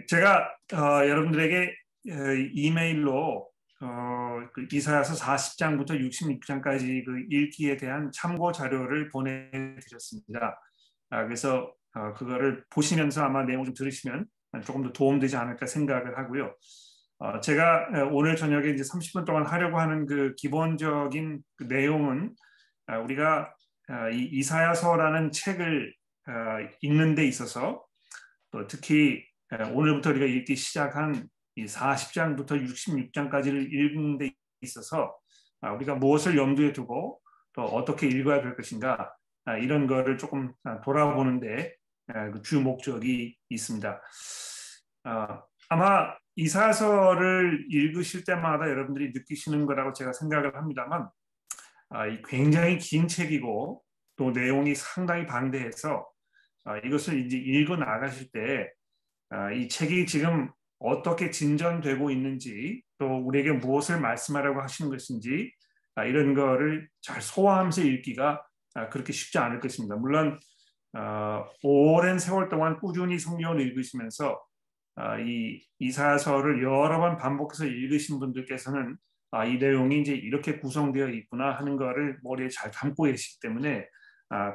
제가 여러분들에게 이메일로 그 이사야서 40장부터 66장까지 그 읽기에 대한 참고 자료를 보내드렸습니다. 그래서 그거를 보시면서 아마 내용 좀 들으시면 조금 더 도움되지 않을까 생각을 하고요. 제가 오늘 저녁에 이제 30분 동안 하려고 하는 그 기본적인 그 내용은 우리가 이 이사야서라는 책을 읽는 데 있어서 또 특히 오늘부터 우리가 읽기 시작한 이 40장부터 66장까지를 읽는 데 있어서 우리가 무엇을 염두에 두고 또 어떻게 읽어야 될 것인가 이런 거를 조금 돌아보는데 그 주 목적이 있습니다. 아마 이사야서를 읽으실 때마다 여러분들이 느끼시는 거라고 제가 생각을 합니다만 굉장히 긴 책이고 또 내용이 상당히 방대해서 이것을 이제 읽어 나가실 때 이 책이 지금 어떻게 진전되고 있는지 또 우리에게 무엇을 말씀하려고 하시는 것인지 이런 거를 잘 소화하면서 읽기가 그렇게 쉽지 않을 것입니다. 물론 오랜 세월 동안 꾸준히 성경을 읽으시면서 이 이사야서를 여러 번 반복해서 읽으신 분들께서는 이 내용이 이제 이렇게 구성되어 있구나 하는 거를 머리에 잘 담고 계시기 때문에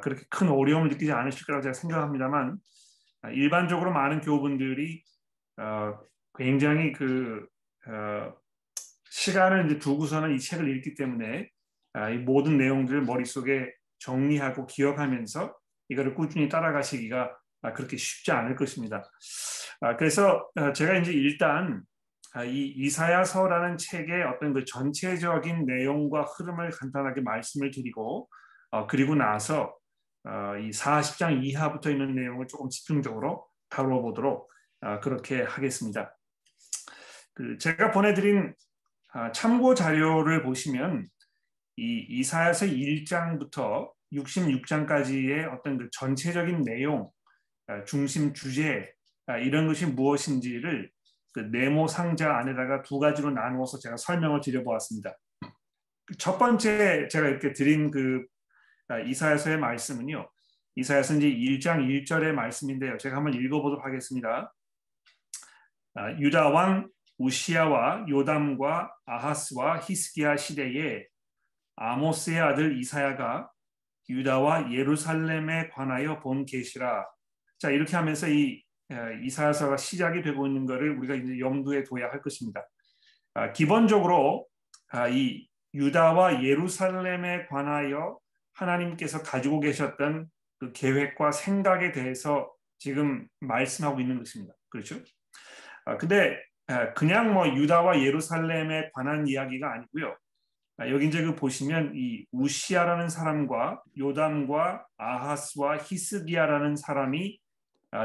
그렇게 큰 어려움을 느끼지 않으실 거라고 제가 생각합니다만 일반적으로 많은 교우분들이 굉장히 그 시간을 이제 두고서는 이 책을 읽기 때문에 이 모든 내용들을 머릿속에 정리하고 기억하면서 이거를 꾸준히 따라가시기가 그렇게 쉽지 않을 것입니다. 그래서 제가 이제 일단 이 이사야서라는 책의 어떤 그 전체적인 내용과 흐름을 간단하게 말씀을 드리고 그리고 나서 이 40장 이하부터 있는 내용을 조금 집중적으로 다뤄보도록 그렇게 하겠습니다. 제가 보내드린 참고 자료를 보시면 이 이사야서 1장부터 66장까지의 어떤 그 전체적인 내용, 중심 주제 이런 것이 무엇인지를 그 네모 상자 안에다가 두 가지로 나누어서 제가 설명을 드려보았습니다. 첫 번째 제가 이렇게 드린 그 이사야서의 말씀은요. 이사야서 이제 1장 1절의 말씀인데요. 제가 한번 읽어보도록 하겠습니다. 유다 왕 우시야와 요담과 아하스와 히스기야 시대에 아모스의 아들 이사야가 유다와 예루살렘에 관하여 본 계시라. 자, 이렇게 하면서 이 이사야서가 시작이 되고 있는 것을 우리가 이제 염두에 둬야 할 것입니다. 기본적으로 이 유다와 예루살렘에 관하여 하나님께서 가지고 계셨던 그 계획과 생각에 대해서 지금 말씀하고 있는 것입니다. 그렇죠? 근데 그냥 뭐 유다와 예루살렘에 관한 이야기가 아니고요. 여기 이제 그 보시면 이 우시야라는 사람과 요담과 아하스와 히스기야라는 사람이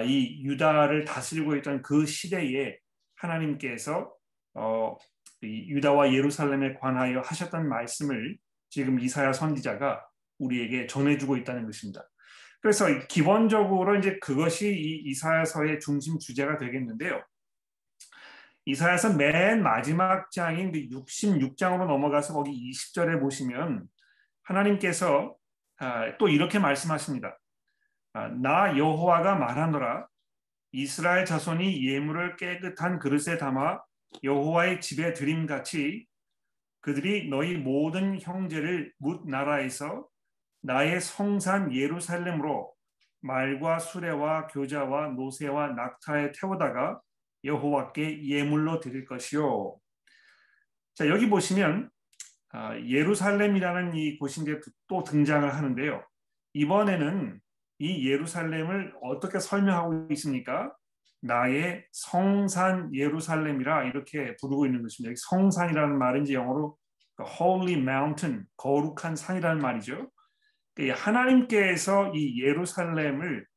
이 유다를 다스리고 있던 그 시대에 하나님께서 이 유다와 예루살렘에 관하여 하셨던 말씀을 지금 이사야 선지자가 우리에게 전해주고 있다는 것입니다. 그래서 기본적으로 이제 그것이 이 이사야서의 중심 주제가 되겠는데요. 이사야서 맨 마지막 장인 66장으로 넘어가서 거기 20절에 보시면 하나님께서 또 이렇게 말씀하십니다. 나 여호와가 말하노라. 이스라엘 자손이 예물을 깨끗한 그릇에 담아 여호와의 집에 드림같이 그들이 너희 모든 형제를 뭇 나라에서 나의 성산 예루살렘으로 말과 수레와 교자와 노새와 낙타에 태우다가 여호와께 예물로 드릴 것이요. 자, 여기 보시면 예루살렘이라는 이 곳이 이제 또 등장을 하는데요. 이번에는 이 예루살렘을 어떻게 설명하고 있습니까? 나의 성산 예루살렘이라 이렇게 부르고 있는 것입니다. 여기 성산이라는 말은 이제 영어로 Holy Mountain, 거룩한 산이라는 말이죠. 하나님께서 이 예루살렘을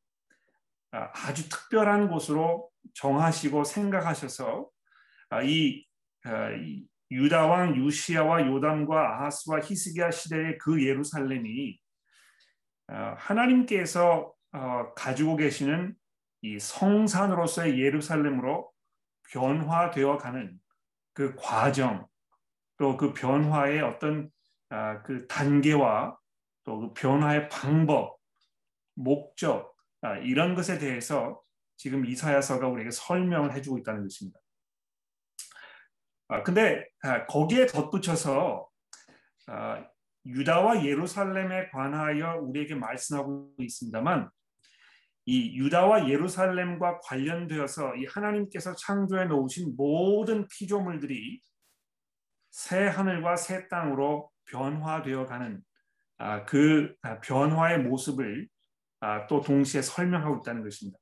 아주 특별한 곳으로 정하시고 생각하셔서 이 유다 왕 유시야와 요담과 아하스와 히스기야 시대의 그 예루살렘이 하나님께서 가지고 계시는 이 성산으로서의 예루살렘으로 변화되어 가는 그 과정, 또 그 변화의 어떤 그 단계와 또 그 변화의 방법, 목적 이런 것에 대해서 지금 이사야서가 우리에게 설명을 해주고 있다는 것입니다. 근데 거기에 덧붙여서 유다와 예루살렘에 관하여 우리에게 말씀하고 있습니다만, 이 유다와 예루살렘과 관련되어서 이 하나님께서 창조해 놓으신 모든 피조물들이 새 하늘과 새 땅으로 변화되어 가는 그 변화의 모습을 또 동시에 설명하고 있다는 것입니다.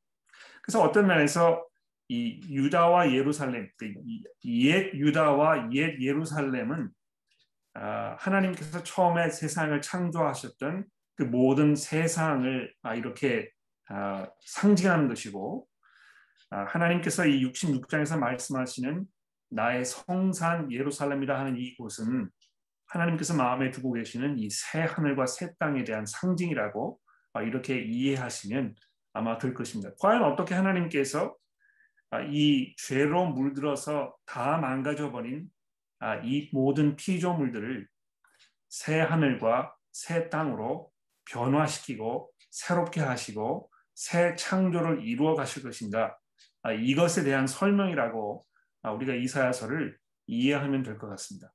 그래서 어떤 면에서 이 유다와 예루살렘, 옛 유다와 옛 예루살렘은 하나님께서 처음에 세상을 창조하셨던 그 모든 세상을 이렇게 상징하는 것이고, 하나님께서 이 66장에서 말씀하시는 나의 성산 예루살렘이라 하는 이곳은 하나님께서 마음에 두고 계시는 이 새 하늘과 새 땅에 대한 상징이라고 이렇게 이해하시면 아마 될 것입니다. 과연 어떻게 하나님께서 이 죄로 물들어서 다 망가져버린 이 모든 피조물들을 새 하늘과 새 땅으로 변화시키고 새롭게 하시고 새 창조를 이루어 가실 것인가, 이것에 대한 설명이라고 우리가 이사야서를 이해하면 될 것 같습니다.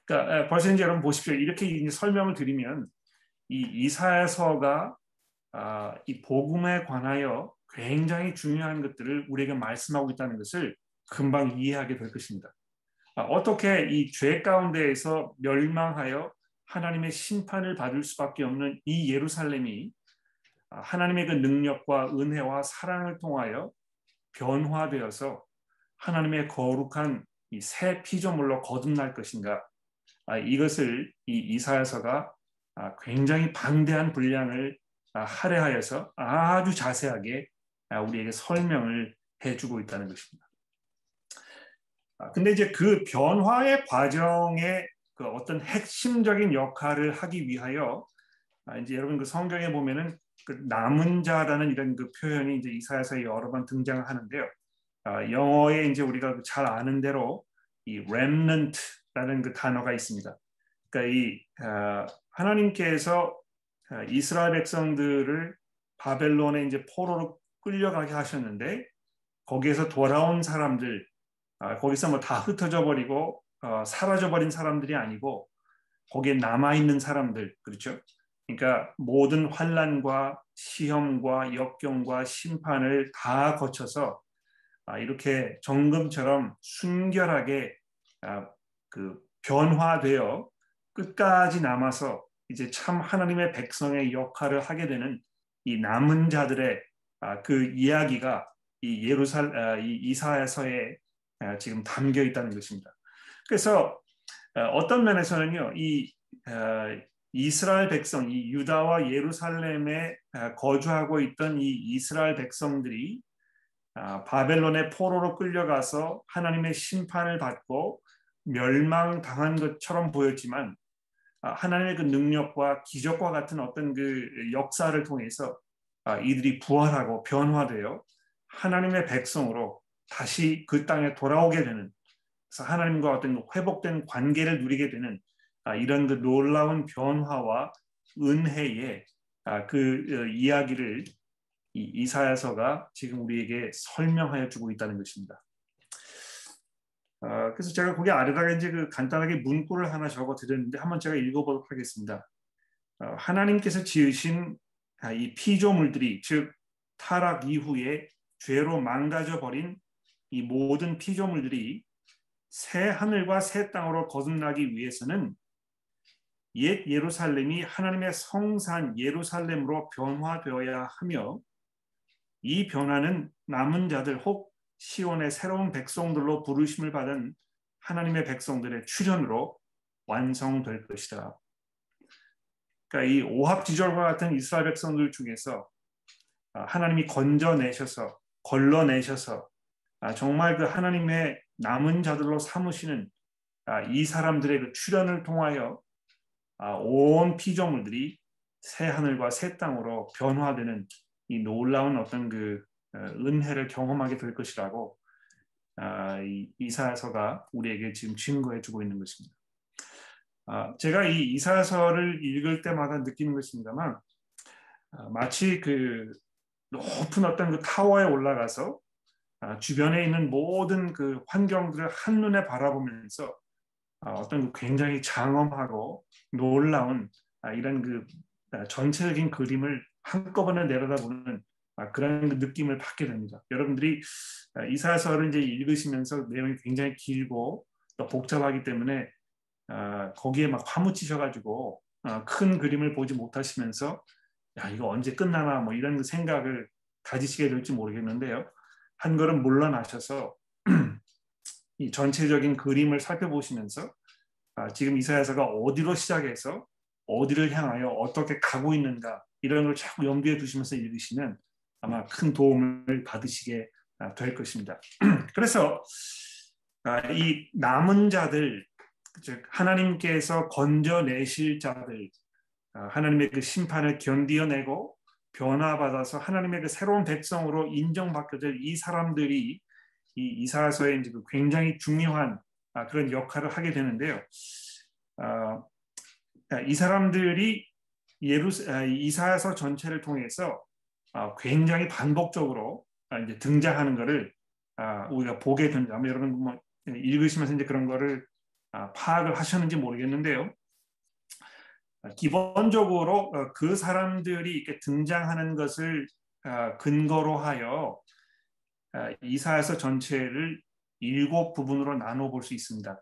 그러니까 벌써 이제 여러분 보십시오. 이렇게 이제 설명을 드리면 이 이사야서가 이 복음에 관하여 굉장히 중요한 것들을 우리에게 말씀하고 있다는 것을 금방 이해하게 될 것입니다. 어떻게 이 죄 가운데에서 멸망하여 하나님의 심판을 받을 수밖에 없는 이 예루살렘이 하나님의 그 능력과 은혜와 사랑을 통하여 변화되어서 하나님의 거룩한 이 새 피조물로 거듭날 것인가, 이것을 이 이사야서가 굉장히 방대한 분량을 할애하여서 아주 자세하게 우리에게 설명을 해주고 있다는 것입니다. 근데 이제 그 변화의 과정에 그 어떤 핵심적인 역할을 하기 위하여 이제 여러분 그 성경에 보면은 그 남은 자라는 이런 그 표현이 이제 이사야서에 여러 번 등장을 하는데요. 영어에 이제 우리가 잘 아는 대로 이 remnant라는 그 단어가 있습니다. 그러니까 이 하나님께서 이스라엘 백성들을 바벨론에 이제 포로로 끌려가게 하셨는데, 거기에서 돌아온 사람들, 거기서 뭐 다 흩어져 버리고 사라져 버린 사람들이 아니고 거기에 남아 있는 사람들, 그렇죠? 그러니까 모든 환난과 시험과 역경과 심판을 다 거쳐서 이렇게 정금처럼 순결하게 그 변화되어 끝까지 남아서 이제 참 하나님의 백성의 역할을 하게 되는 이 남은 자들의 그 이야기가 이 이사야서에 지금 담겨 있다는 것입니다. 그래서 어떤 면에서는요, 이 이스라엘 백성, 이 유다와 예루살렘에 거주하고 있던 이 이스라엘 백성들이 바벨론의 포로로 끌려가서 하나님의 심판을 받고 멸망당한 것처럼 보였지만, 하나님의 그 능력과 기적과 같은 어떤 그 역사를 통해서 이들이 부활하고 변화되어 하나님의 백성으로 다시 그 땅에 돌아오게 되는, 그래서 하나님과 어떤 회복된 관계를 누리게 되는 이런 그 놀라운 변화와 은혜의 그 이야기를 이 이사야서가 지금 우리에게 설명하여 주고 있다는 것입니다. 그래서 제가 거기 아래다가 이제 그 간단하게 문구를 하나 적어 드렸는데 한번 제가 읽어보도록 하겠습니다. 하나님께서 지으신 이 피조물들이, 즉 타락 이후에 죄로 망가져 버린 이 모든 피조물들이 새 하늘과 새 땅으로 거듭나기 위해서는 옛 예루살렘이 하나님의 성산 예루살렘으로 변화되어야 하며, 이 변화는 남은 자들 혹 시온의 새로운 백성들로 부르심을 받은 하나님의 백성들의 출현으로 완성될 것이다. 그러니까 이 오합지졸과 같은 이스라엘 백성들 중에서 하나님이 건져내셔서 걸러내셔서 정말 그 하나님의 남은 자들로 삼으시는 이 사람들의 그 출현을 통하여 온 피조물들이 새 하늘과 새 땅으로 변화되는 이 놀라운 어떤 그 은혜를 경험하게 될 것이라고 이사야서가 우리에게 지금 증거해주고 있는 것입니다. 제가 이 이사야서를 읽을 때마다 느끼는 것입니다만, 마치 그 높은 어떤 그 타워에 올라가서 주변에 있는 모든 그 환경들을 한눈에 바라보면서 어떤 그 굉장히 장엄하고 놀라운 이런 그 전체적인 그림을 한꺼번에 내려다보는 그런 그 느낌을 받게 됩니다. 여러분들이 이사야서를 이제 읽으시면서 내용이 굉장히 길고 또 복잡하기 때문에 거기에 막 파묻히셔가지고 큰 그림을 보지 못하시면서 야 이거 언제 끝나나 뭐 이런 생각을 가지시게 될지 모르겠는데요. 한 걸음 물러나셔서 이 전체적인 그림을 살펴보시면서 지금 이사야서가 어디로 시작해서 어디를 향하여 어떻게 가고 있는가 이런 걸 자꾸 염두에 두시면서 읽으시면 아마 큰 도움을 받으시게 될 것입니다. 그래서 이 남은 자들, 즉 하나님께서 건져내실 자들, 하나님의 그 심판을 견디어내고 변화받아서 하나님의 그 새로운 백성으로 인정받게 될 이 사람들이 이 이사야서에 이제 굉장히 중요한 그런 역할을 하게 되는데요. 이 사람들이 이사야서 전체를 통해서 굉장히 반복적으로 이제 등장하는 것을 우리가 보게 된다. 여러분 뭐 읽으시면서 이제 그런 거를 파악을 하셨는지 모르겠는데요. 기본적으로 그 사람들이 이렇게 등장하는 것을 근거로 하여 이사야서 전체를 7부분으로 나눠 볼 수 있습니다.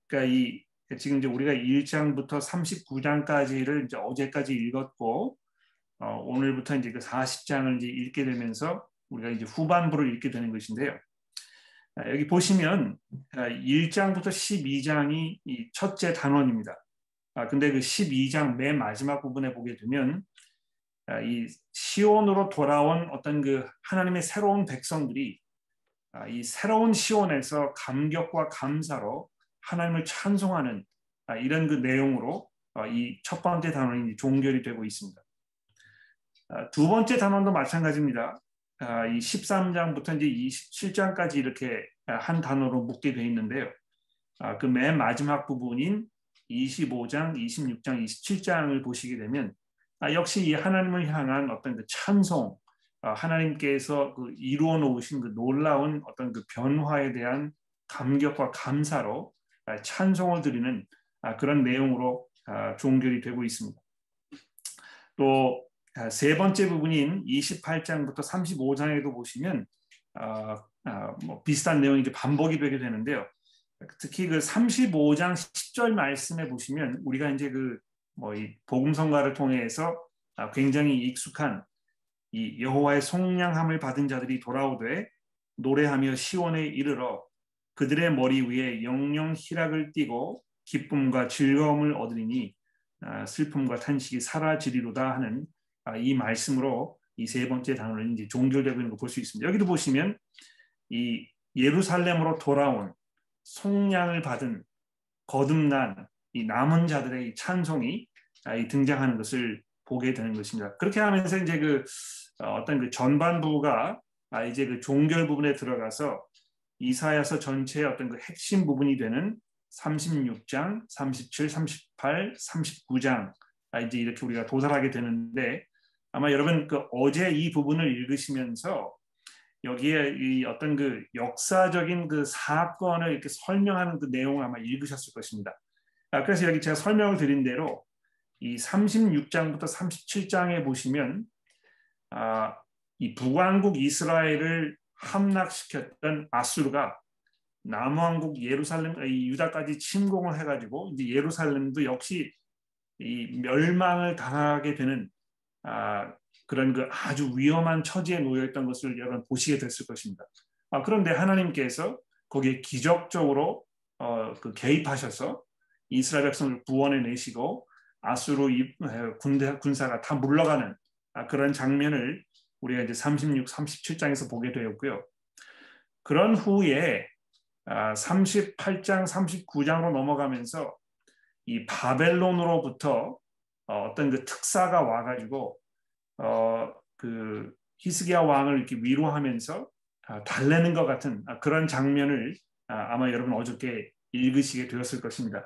그러니까 지금 이제 우리가 1장부터 39장까지를 이제 어제까지 읽었고 오늘부터 이제 그 40장을 이제 읽게 되면서 우리가 이제 후반부를 읽게 되는 것인데요. 여기 보시면 1장부터 12장이 이 첫째 단원입니다. 근데 그 12장 맨 마지막 부분에 보게 되면 이 시온으로 돌아온 어떤 그 하나님의 새로운 백성들이 이 새로운 시온에서 감격과 감사로 하나님을 찬송하는 이런 그 내용으로 이 첫 번째 단원이 종결이 되고 있습니다. 두 번째 단원도 마찬가지입니다. 이 13장부터 이제 27장까지 이렇게 한 단어로 묶게 되어 있는데요. 그 맨 마지막 부분인 25장, 26장, 27장을 보시게 되면 역시 이 하나님을 향한 어떤 그 찬송, 하나님께서 그 이루어 놓으신 그 놀라운 어떤 그 변화에 대한 감격과 감사로 찬송을 드리는 그런 내용으로 종결이 되고 있습니다. 또 세 번째 부분인 28장부터 35장에도 보시면 뭐 비슷한 내용이 이제 반복이 되게 되는데요. 특히 그 35장 10절 말씀에 보시면 우리가 이제 그 뭐 이 복음성가를 통해서 굉장히 익숙한 이 여호와의 속량함을 받은 자들이 돌아오되 노래하며 시온에 이르러 그들의 머리 위에 영영 희락을 띠고 기쁨과 즐거움을 얻으리니 슬픔과 탄식이 사라지리로다 하는 이 말씀으로 이 세 번째 단어는 이제 종결되고 있는 거 볼 수 있습니다. 여기도 보시면 이 예루살렘으로 돌아온 속량을 받은 거듭난 이 남은 자들의 이 찬송이 등장하는 것을 보게 되는 것입니다. 그렇게 하면서 이제 그 어떤 그 전반부가 이제 그 종결 부분에 들어가서 이사야서 전체의 어떤 그 핵심 부분이 되는 36장, 37, 38, 39장 이제 이렇게 우리가 도달하게 되는데 아마 여러분 그 어제 이 부분을 읽으시면서 여기에 이 어떤 그 역사적인 그 사건을 이렇게 설명하는 그 내용을 아마 읽으셨을 것입니다. 그래서 여기 제가 설명을 드린 대로 이 36장부터 37장에 보시면 이 북왕국 이스라엘을 함락시켰던 아수르가 남왕국 예루살렘, 유다까지 침공을 해가지고 이제 예루살렘도 역시 이 멸망을 당하게 되는 그런 그 아주 위험한 처지에 놓여있던 것을 여러분 보시게 됐을 것입니다. 그런데 하나님께서 거기에 기적적으로 그 개입하셔서 이스라엘 백성을 구원해 내시고 아수르 군사가 다 물러가는 그런 장면을 우리가 이제 36, 37장에서 보게 되었고요. 그런 후에 38장, 39장으로 넘어가면서 이 바벨론으로부터 어떤 그 특사가 와가지고 그 히스기야 왕을 이렇게 위로하면서 달래는 것 같은 그런 장면을 아마 여러분 어저께 읽으시게 되었을 것입니다.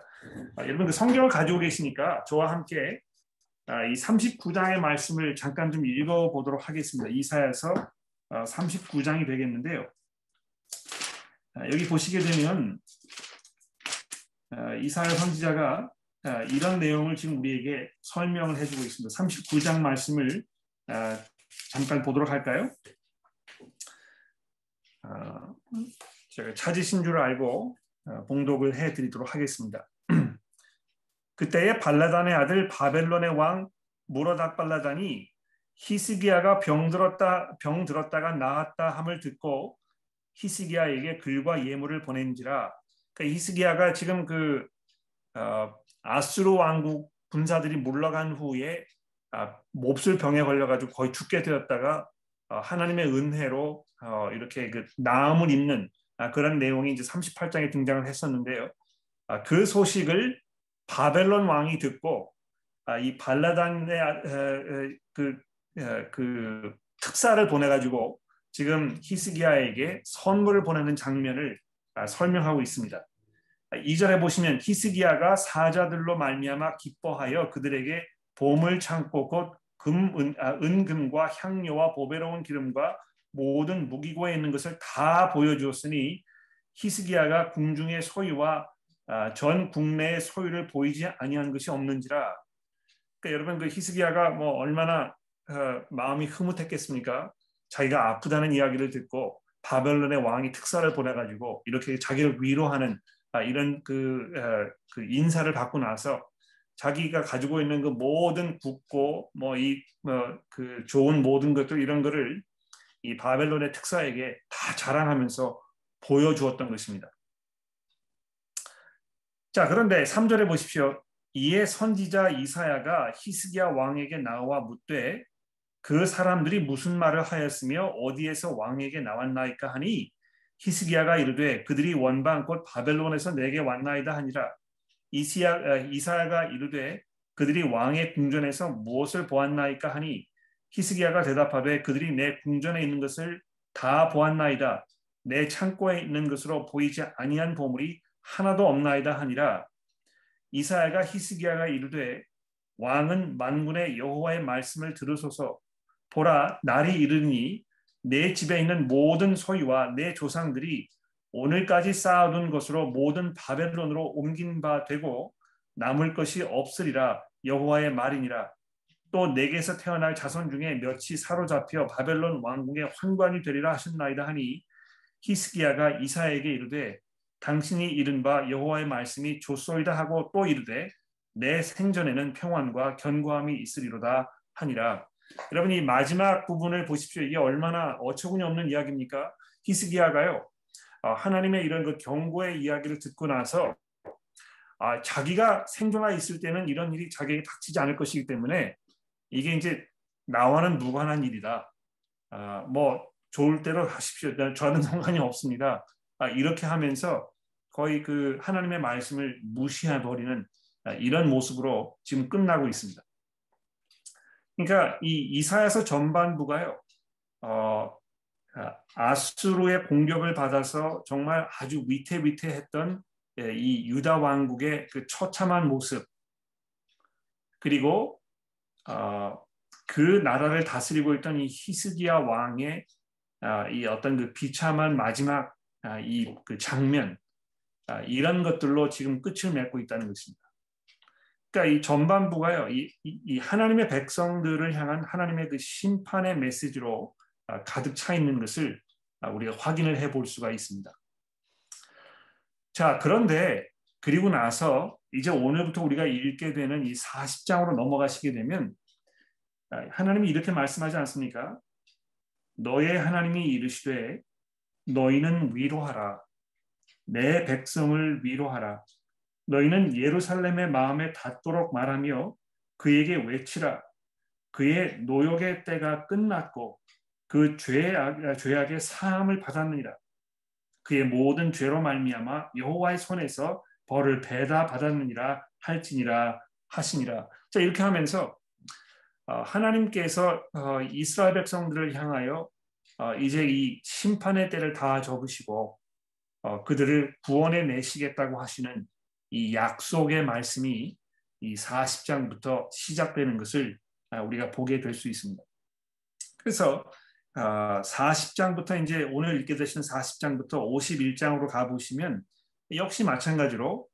여러분 그 성경을 가지고 계시니까 저와 함께 이 39장의 말씀을 잠깐 좀 읽어보도록 하겠습니다. 이사야서 39장이 되겠는데요. 여기 보시게 되면 이사야 선지자가 이런 내용을 지금 우리에게 설명을 해주고 있습니다. 39장 말씀을 잠깐 보도록 할까요? 제가 찾으신 줄 알고 봉독을 해드리도록 하겠습니다. 그때에 발라단의 아들 바벨론의 왕 무로닥발라단이 히스기야가 병들었다가 나았다 함을 듣고 히스기야에게 글과 예물을 보낸지라. 그러니까 히스기야가 지금 아수르 왕국 군사들이 물러간 후에 몹쓸 병에 걸려가지고 거의 죽게 되었다가 하나님의 은혜로 이렇게 나음을 입는 그런 내용이 이제 38장에 등장을 했었는데요. 그 소식을 바벨론 왕이 듣고 이 발라단의 그 특사를 보내가지고 지금 히스기야에게 선물을 보내는 장면을 설명하고 있습니다. 2절에 보시면 히스기야가 사자들로 말미암아 기뻐하여 그들에게 보물 창고 곧 은금과 향료와 보배로운 기름과 모든 무기고에 있는 것을 다 보여주었으니 히스기야가 궁중의 소유와 전 국내의 소유를 보이지 아니한 것이 없는지라. 그러니까 여러분 그 히스기야가 뭐 얼마나 마음이 흐뭇했겠습니까? 자기가 아프다는 이야기를 듣고 바벨론의 왕이 특사를 보내가지고 이렇게 자기를 위로하는 이런 그 인사를 받고 나서 자기가 가지고 있는 그 모든 국고 그 좋은 모든 것들 이런 거를 이 바벨론의 특사에게 다 자랑하면서 보여주었던 것입니다. 자, 그런데 3절에 보십시오. 이에 선지자 이사야가 히스기야 왕에게 나와 묻되 그 사람들이 무슨 말을 하였으며 어디에서 왕에게 나왔나이까 하니 히스기야가 이르되 그들이 원방 곧 바벨론에서 내게 왔나이다 하니라. 이사야가 이르되 그들이 왕의 궁전에서 무엇을 보았나이까 하니 히스기야가 대답하되 그들이 내 궁전에 있는 것을 다 보았나이다. 내 창고에 있는 것으로 보이지 아니한 보물이 하나도 없나이다 하니라. 이사야가 히스기야가 이르되 왕은 만군의 여호와의 말씀을 들으소서. 보라, 날이 이르니 내 집에 있는 모든 소유와 내 조상들이 오늘까지 쌓아둔 것으로 모든 바벨론으로 옮긴 바 되고 남을 것이 없으리라. 여호와의 말이니라. 또 내게서 태어날 자손 중에 몇이 사로잡혀 바벨론 왕궁의 환관이 되리라 하셨나이다 하니 히스기야가 이사야에게 이르되 당신이 이른 바 여호와의 말씀이 좋소이다 하고 또 이르되 내 생전에는 평안과 견고함이 있으리로다 하니라. 여러분 이 마지막 부분을 보십시오. 이게 얼마나 어처구니 없는 이야기입니까? 히스기야가요. 하나님의 이런 그 경고의 이야기를 듣고 나서 자기가 생존하여 있을 때는 이런 일이 자기에게 닥치지 않을 것이기 때문에 이게 이제 나와는 무관한 일이다. 뭐 좋을 대로 하십시오. 저는 상관이 없습니다. 이렇게 하면서 거의 그 하나님의 말씀을 무시해버리는 이런 모습으로 지금 끝나고 있습니다. 그러니까 이 이사야서 전반부가요. 아수르의 공격을 받아서 정말 아주 위태위태했던 이 유다 왕국의 그 처참한 모습 그리고 그 나라를 다스리고 있던 이 히스기야 왕의 이 어떤 그 비참한 마지막 이 그 장면 이런 것들로 지금 끝을 맺고 있다는 것입니다. 그러니까 이 전반부가요, 이 하나님의 백성들을 향한 하나님의 그 심판의 메시지로 가득 차 있는 것을 우리가 확인을 해볼 수가 있습니다. 자, 그런데 그리고 나서 이제 오늘부터 우리가 읽게 되는 이 40장으로 넘어가시게 되면 하나님이 이렇게 말씀하지 않습니까? 너의 하나님이 이르시되 너희는 위로하라. 내 백성을 위로하라. 너희는 예루살렘의 마음에 닿도록 말하며 그에게 외치라. 그의 노역의 때가 끝났고 그 죄악의 사함을 받았느니라. 그의 모든 죄로 말미암아 여호와의 손에서 벌을 배다 받았느니라 할지니라 하시니라. 자, 이렇게 하면서 하나님께서 이스라엘 백성들을 향하여 이제 이 심판의 때를 다 접으시고 그들을 구원해 내시겠다고 하시는 이 약속의 말씀이 이 40장부터 시작되는 것을 우리가 보게 될 수 있습니다. 그래서 40장부터 이제 오늘 읽게 되시는 40장부터 51장으로 가보시면 역시 마찬가지로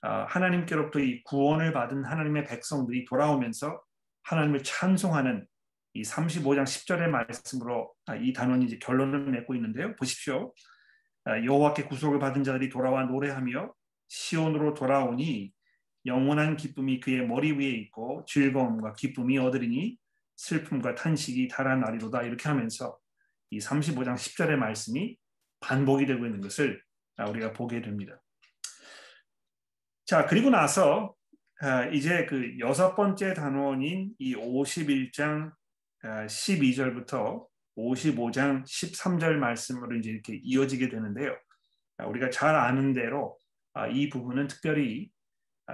하나님께로부터 이 구원을 받은 하나님의 백성들이 돌아오면서 하나님을 찬송하는 이 35장 10절의 말씀으로 이 단원이 이제 결론을 맺고 있는데요. 보십시오. 여호와께 구속을 받은 자들이 돌아와 노래하며 시온으로 돌아오니 영원한 기쁨이 그의 머리 위에 있고 즐거움과 기쁨이 얻으리니 슬픔과 탄식이 달아나리로다. 이렇게 하면서 이 35장 10절의 말씀이 반복이 되고 있는 것을 우리가 보게 됩니다. 자, 그리고 나서 이제 그 여섯 번째 단원인 이 51장 12절부터 55장 13절 말씀으로 이제 이렇게 이어지게 되는데요. 우리가 잘 아는 대로 이 부분은 특별히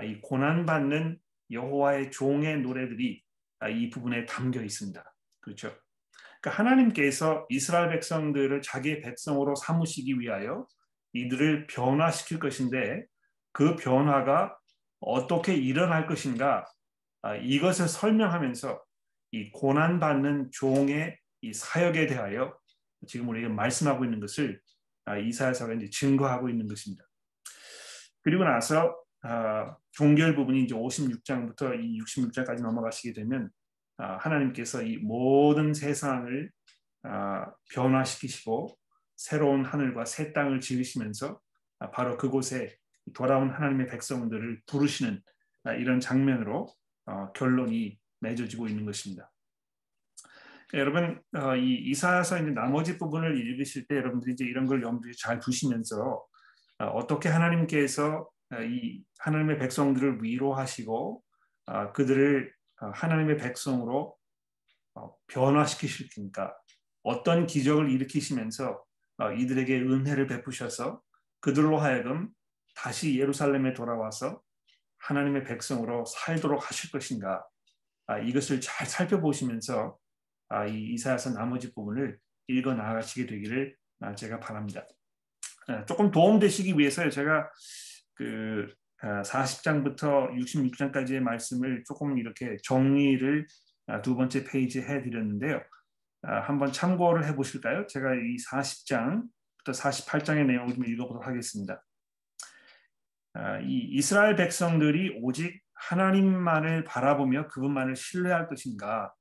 이 고난받는 여호와의 종의 노래들이 이 부분에 담겨 있습니다. 그렇죠? 그러니까 하나님께서 이스라엘 백성들을 자기의 백성으로 삼으시기 위하여 이들을 변화시킬 것인데 그 변화가 어떻게 일어날 것인가 이것을 설명하면서 이 고난받는 종의 이 사역에 대하여 지금 우리가 말씀하고 있는 것을 이사야서가 이제 증거하고 있는 것입니다. 그리고 나서 종결 부분이 이제 56장부터 이 66장까지 넘어가시게 되면 하나님께서 이 모든 세상을 변화시키시고 새로운 하늘과 새 땅을 지으시면서 바로 그곳에 돌아온 하나님의 백성들을 부르시는 이런 장면으로 결론이 맺어지고 있는 것입니다. 여러분 이 이사야서 있는 나머지 부분을 읽으실 때 여러분들이 이제 이런 걸 염두에 잘 두시면서 어떻게 하나님께서 이 하나님의 백성들을 위로하시고 그들을 하나님의 백성으로 변화시키실 테니까 어떤 기적을 일으키시면서 이들에게 은혜를 베푸셔서 그들로 하여금 다시 예루살렘에 돌아와서 하나님의 백성으로 살도록 하실 것인가 이것을 잘 살펴보시면서 이 이사야서 나머지 부분을 읽어 나가시게 되기를 제가 바랍니다. 조금 도움되시기 위해서 제가 그 40장부터 66장까지의 말씀을 조금 이렇게 정리를 두 번째 페이지에 해드렸는데요. 한번 참고를 해보실까요? 제가 이 40장부터 48장의 내용을 좀 읽어보도록 하겠습니다. 이 이스라엘 백성들이 오직 하나님만을 바라보며 그분만을 신뢰할 것인가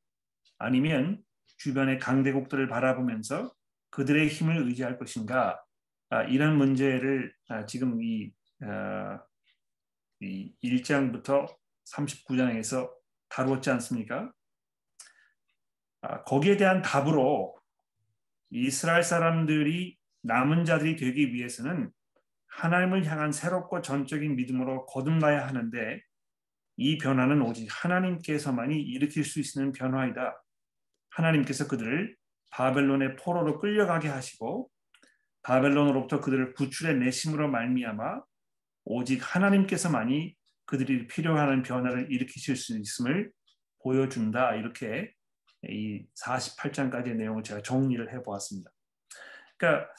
아니면 주변의 강대국들을 바라보면서 그들의 힘을 의지할 것인가 이런 문제를 지금 이 1장부터 39장에서 다루었지 않습니까? 거기에 대한 답으로 이스라엘 사람들이 남은 자들이 되기 위해서는 하나님을 향한 새롭고 전적인 믿음으로 거듭나야 하는데 이 변화는 오직 하나님께서만이 일으킬 수 있는 변화이다. 하나님께서 그들을 바벨론의 포로로 끌려가게 하시고 바벨론으로부터 그들을 구출해 내심으로 말미암아 오직 하나님께서만이 그들이 필요하는 변화를 일으키실 수 있음을 보여준다. 이렇게 이 48장까지의 내용을 제가 정리를 해보았습니다. 그러니까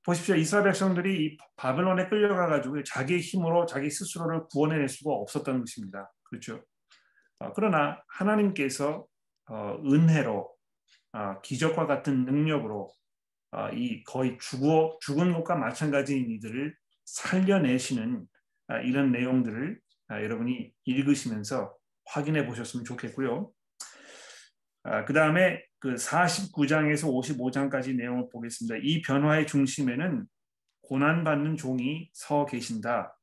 보십시오. 이스라엘 백성들이 이 바벨론에 끌려가가지고 자기의 힘으로 자기 스스로를 구원해낼 수가 없었던 것입니다. 그렇죠? 그러나 하나님께서 은혜로 기적과 같은 능력으로 이 거의 죽은 것과 마찬가지인 이들을 살려내시는 이런 내용들을 여러분이 읽으시면서 확인해 보셨으면 좋겠고요. 그 다음에 그 49장에서 55장까지 내용을 보겠습니다. 이 변화의 중심에는 고난받는 종이 서 계신다.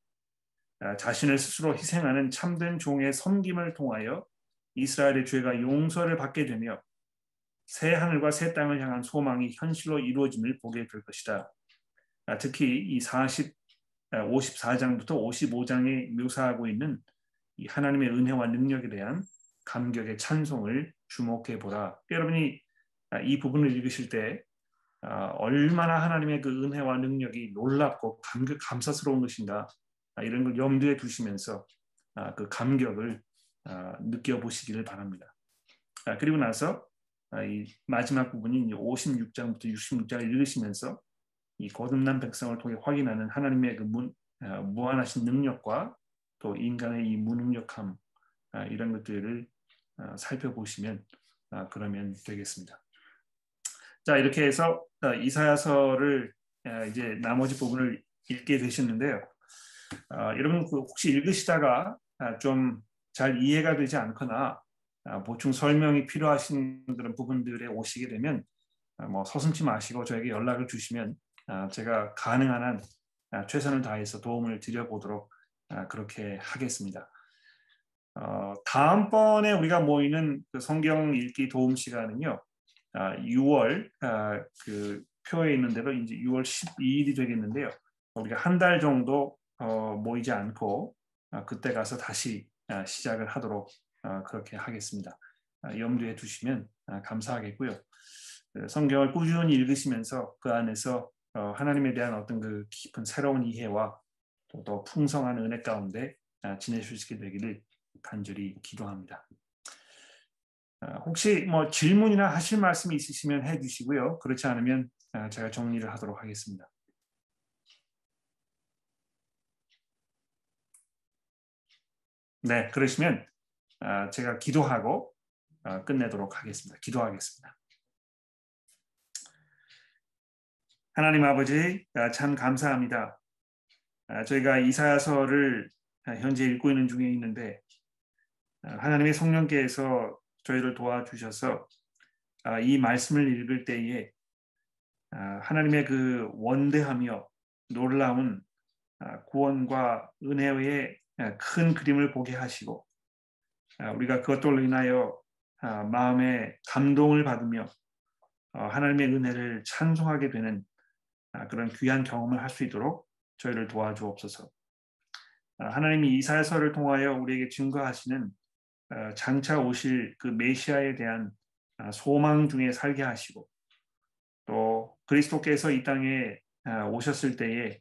자신을 스스로 희생하는 참된 종의 섬김을 통하여 이스라엘의 죄가 용서를 받게 되며 새 하늘과 새 땅을 향한 소망이 현실로 이루어짐을 보게 될 것이다. 특히 이 54장부터 55장에 묘사하고 있는 이 하나님의 은혜와 능력에 대한 감격의 찬송을 주목해 보라. 여러분이 이 부분을 읽으실 때 얼마나 하나님의 그 은혜와 능력이 놀랍고 감사스러운 것인가 이런 걸 염두에 두시면서 그 감격을 느껴보시기를 바랍니다. 그리고 나서 이 마지막 부분인 56장부터 66장을 읽으시면서 이 거듭난 백성을 통해 확인하는 하나님의 그 무한하신 능력과 또 인간의 이 무능력함 이런 것들을 살펴보시면 그러면 되겠습니다. 자, 이렇게 해서 이사야서를 이제 나머지 부분을 읽게 되셨는데요. 여러분 혹시 읽으시다가 좀 잘 이해가 되지 않거나 보충 설명이 필요하신 그런 부분들에 오시게 되면 뭐 서슴지 마시고 저에게 연락을 주시면 제가 가능한 한 최선을 다해서 도움을 드려보도록 그렇게 하겠습니다. 다음번에 우리가 모이는 그 성경 읽기 도움 시간은요. 6월 그 표에 있는 대로 이제 6월 12일이 되겠는데요. 우리가 한 달 정도 모이지 않고 그때 가서 다시 시작을 하도록 그렇게 하겠습니다. 염두에 두시면 감사하겠고요. 성경을 꾸준히 읽으시면서 그 안에서 하나님에 대한 어떤 그 깊은 새로운 이해와 또 더 풍성한 은혜 가운데 지내실 수 있게 되기를 간절히 기도합니다. 혹시 뭐 질문이나 하실 말씀이 있으시면 해주시고요. 그렇지 않으면 제가 정리를 하도록 하겠습니다. 네, 그러시면 제가 기도하고 끝내도록 하겠습니다. 기도하겠습니다. 하나님 아버지, 참 감사합니다. 저희가 이사야서를 현재 읽고 있는 중에 있는데 하나님의 성령께서 저희를 도와주셔서 이 말씀을 읽을 때에 하나님의 그 원대하며 놀라운 구원과 은혜의 큰 그림을 보게 하시고 우리가 그것들로 인하여 마음의 감동을 받으며 하나님의 은혜를 찬송하게 되는 그런 귀한 경험을 할 수 있도록 저희를 도와주옵소서. 하나님이 이사야서를 통하여 우리에게 증거하시는 장차 오실 그 메시아에 대한 소망 중에 살게 하시고 또 그리스도께서 이 땅에 오셨을 때에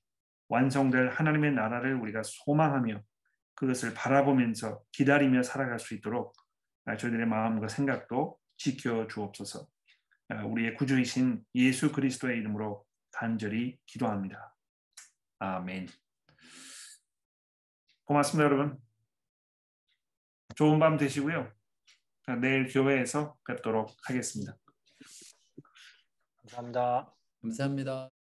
완성될 하나님의 나라를 우리가 소망하며 그것을 바라보면서 기다리며 살아갈 수 있도록 저희들의 마음과 생각도 지켜 주옵소서. 우리의 구주이신 예수 그리스도의 이름으로 간절히 기도합니다. 아멘. 고맙습니다, 여러분. 좋은 밤 되시고요. 내일 교회에서 뵙도록 하겠습니다. 감사합니다. 감사합니다.